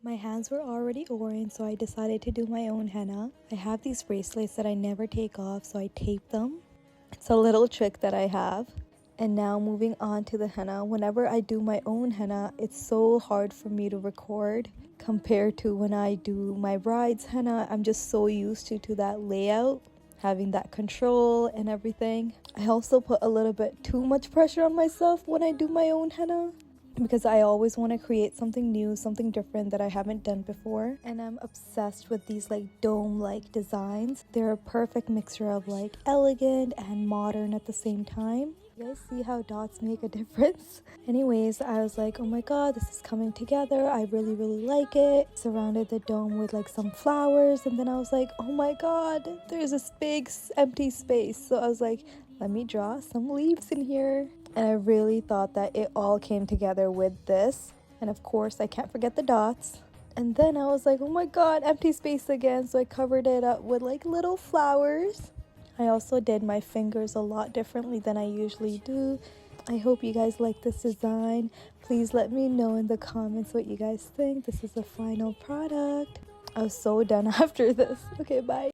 My hands were already orange, so I decided to do my own henna. I have these bracelets that I never take off, so I tape them. It's a little trick that I have. And now moving on to the henna. Whenever I do my own henna, it's so hard for me to record compared to when I do my bride's henna. I'm just so used to that layout, having that control and everything. I also put a little bit too much pressure on myself when I do my own henna, because I always want to create something new, something different that I haven't done before. And I'm obsessed with these like dome-like designs. They're a perfect mixture of like elegant and modern at the same time. You guys see how dots make a difference? Anyways, I was like, oh my god, this is coming together. I really like it. Surrounded the dome with like some flowers, and then I was like, oh my god, there's this big empty space. So I was like, let me draw some leaves in here. And I really thought that it all came together with this. And of course, I can't forget the dots. And then I was like, oh my god, empty space again. So I covered it up with like little flowers. I also did my fingers a lot differently than I usually do. I hope you guys like this design. Please let me know in the comments what you guys think. This is the final product. I was so done after this. Okay, bye.